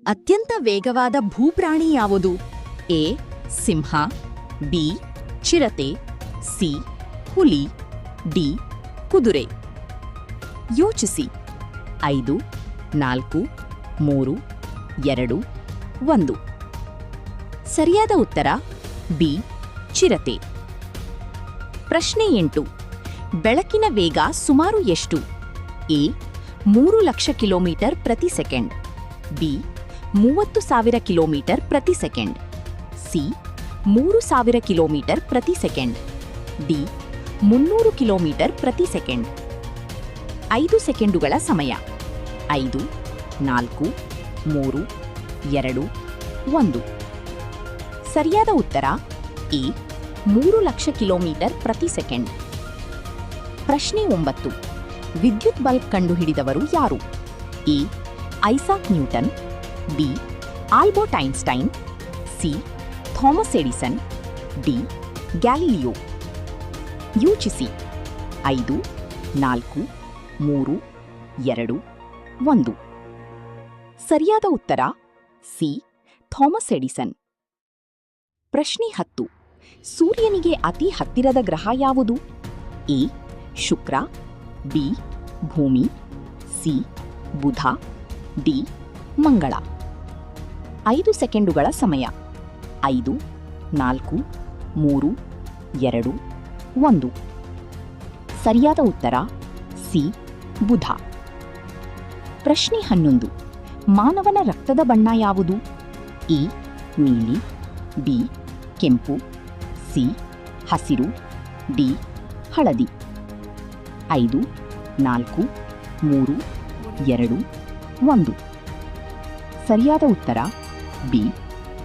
ಅತ್ಯಂತ ವೇಗವಾದ ಭೂಪ್ರಾಣಿ ಯಾವುದು? ಎ ಸಿಂಹ, ಬಿ ಚಿರತೆ, ಸಿ ಹುಲಿ, ಡಿ ಕುದುರೆ. ಯೋಚಿಸಿ. 5, 4, 3, 2, 1. ಸರಿಯಾದ ಉತ್ತರ ಬಿ ಚಿರತೆ. ಪ್ರಶ್ನೆ 8. ಬೆಳಕಿನ ವೇಗ ಸುಮಾರು ಎಷ್ಟು? ಎ 3,00,000 ಕಿಲೋಮೀಟರ್ ಪ್ರತಿ ಸೆಕೆಂಡ್, ಬಿ 30,000 ಕಿಲೋಮೀಟರ್ ಪ್ರತಿ ಸೆಕೆಂಡ್, ಸಿ 3,000 ಕಿಲೋಮೀಟರ್ ಪ್ರತಿ ಸೆಕೆಂಡ್, ಡಿ 300 ಕಿಲೋಮೀಟರ್ ಪ್ರತಿ ಸೆಕೆಂಡ್. 5 ಸೆಕೆಂಡುಗಳ ಸಮಯ. 5, 4, 3, 2, 1. ಸರಿಯಾದ ಉತ್ತರ ಎ 3,00,000 ಕಿಲೋಮೀಟರ್ ಪ್ರತಿ ಸೆಕೆಂಡ್. ಪ್ರಶ್ನೆ 9. ವಿದ್ಯುತ್ ಬಲ್ಬ್ ಕಂಡುಹಿಡಿದವರು ಯಾರು? A Isaac Newton, B Albert Einstein, C Thomas Edison, D Galileo. ಯೋಚಿಸಿ. 5, 4, 3, 2, 1. ಸರಿಯಾದ ಉತ್ತರ ಸಿ ಥಾಮಸ್ ಎಡಿಸನ್. ಪ್ರಶ್ನೆ 10. ಸೂರ್ಯನಿಗೆ ಅತಿ ಹತ್ತಿರದ ಗ್ರಹ ಯಾವುದು? ಎ ಶುಕ್ರ, ಬಿ ಭೂಮಿ, ಸಿ ಬುಧ, ಡಿ ಮಂಗಳ. 5 ಸೆಕೆಂಡುಗಳ ಸಮಯ. 5, 4, 3, 2, 1. ಸರಿಯಾದ ಉತ್ತರ ಸಿ ಬುಧ. ಪ್ರಶ್ನೆ 11. ಮಾನವನ ರಕ್ತದ ಬಣ್ಣ ಯಾವುದು? ಎ ನೀಲಿ, ಬಿ ಕೆಂಪು, ಸಿ ಹಸಿರು, ಡಿ ಹಳದಿ. 5, 4, 3, 2, 1. ಸರಿಯಾದ ಉತ್ತರ ಬಿ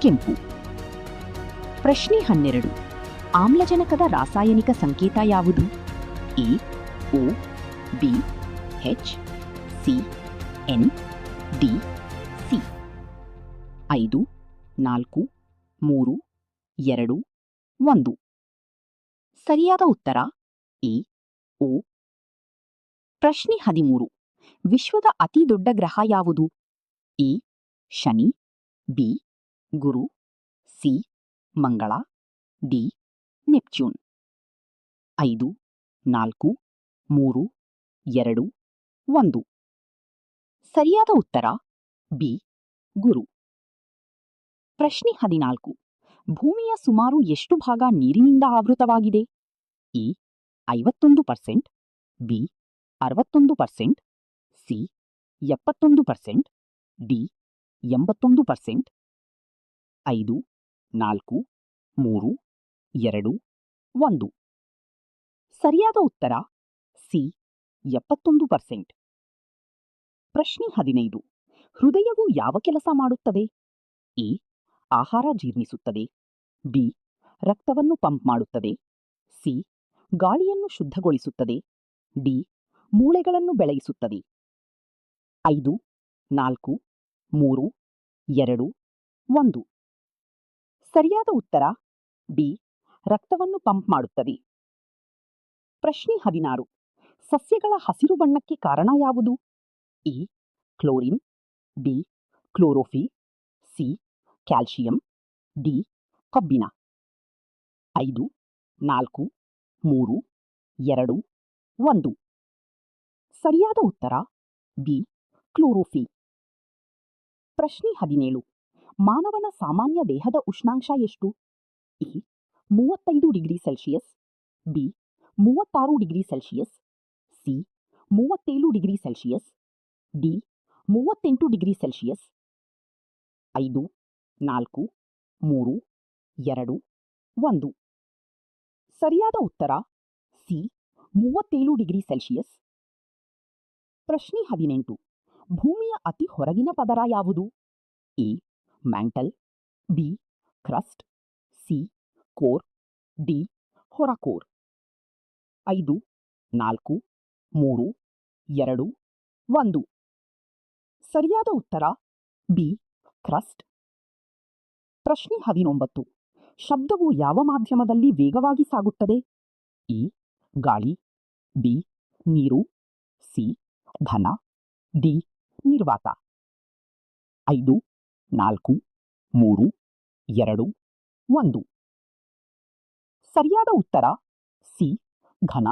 ಕೆಂಪು. ಪ್ರಶ್ನೆ 12. ಆಮ್ಲಜನಕದ ರಾಸಾಯನಿಕ ಸಂಕೇತ ಯಾವುದು? A O, B H, C N, D C. 5, 4, 3, 2, 1. ಸರಿಯಾದ ಉತ್ತರ ಎ ಒ. ಪ್ರಶ್ನೆ 13. ವಿಶ್ವದ ಅತಿ ದೊಡ್ಡ ಗ್ರಹ ಯಾವುದು? A Shani, B Guru, C ಮಂಗಳ, ಡಿ ನೆಪ್ಚೂನ್. 5, 4, 3, 2, 1. ಸರಿಯಾದ ಉತ್ತರ ಬಿ ಗುರು. ಪ್ರಶ್ನೆ 14. ಭೂಮಿಯ ಸುಮಾರು ಎಷ್ಟು ಭಾಗ ನೀರಿನಿಂದ ಆವೃತವಾಗಿದೆ? A 51%, B 61%, C 71%, D 81%. 5, 4, 3, 2, 1. ಸರಿಯಾದ ಉತ್ತರ ಸಿ 71%. ಪ್ರಶ್ನೆ 15. ಹೃದಯವು ಯಾವ ಕೆಲಸ ಮಾಡುತ್ತದೆ? ಎ ಆಹಾರ ಜೀರ್ಣಿಸುತ್ತದೆ, ಬಿ ರಕ್ತವನ್ನು ಪಂಪ್ ಮಾಡುತ್ತದೆ, ಸಿ ಗಾಳಿಯನ್ನು ಶುದ್ಧಗೊಳಿಸುತ್ತದೆ, ಡಿ ಮೂಳೆಗಳನ್ನು ಬೆಳೆಸುತ್ತದೆ. 5, 4, 3, 2, 1. ಸರಿಯಾದ ಉತ್ತರ ಬಿ ರಕ್ತವನ್ನು ಪಂಪ್ ಮಾಡುತ್ತದೆ. ಪ್ರಶ್ನೆ 16. ಸಸ್ಯಗಳ ಹಸಿರು ಬಣ್ಣಕ್ಕೆ ಕಾರಣ ಯಾವುದು? A chlorine, B chlorophyll, C calcium, D ಕಬ್ಬಿಣ. 5, 4, 3, 2, 1. ಸರಿಯಾದ ಉತ್ತರ ಬಿ ಕ್ಲೋರೋಫಿಲ್. ಪ್ರಶ್ನೆ 17. ಮಾನವನ ಸಾಮಾನ್ಯ ದೇಹದ ಉಷ್ಣಾಂಶ ಎಷ್ಟು? A 35 degree Celsius, B 36 degree Celsius, C 37 degree Celsius, D 38 degree Celsius. 5, 4, 3, 2, 1. ಸರಿಯಾದ ಉತ್ತರ ಸಿ 37 ಡಿಗ್ರಿ ಸೆಲ್ಸಿಯಸ್. ಪ್ರಶ್ನೆ 18. ಭೂಮಿಯ ಅತಿ ಹೊರಗಿನ ಪದರ ಯಾವುದು? A mantle, B crust, C core, D ಹೊರಕೋರ್. 5, 4, 3, 2, 1. ಸರಿಯಾದ ಉತ್ತರ ಬಿ ಕ್ರಸ್ಟ್. ಪ್ರಶ್ನೆ 19. ಶಬ್ದವು ಯಾವ ಮಾಧ್ಯಮದಲ್ಲಿ ವೇಗವಾಗಿ ಸಾಗುತ್ತದೆ? ಎ ಗಾಳಿ, ಬಿ ನೀರು, ಸಿ ಘನ, ಡಿ ನಿರ್ವಾತ. 5, 4, 3, 2, 1. ಸರಿಯಾದ ಉತ್ತರ ಸಿ ಘನ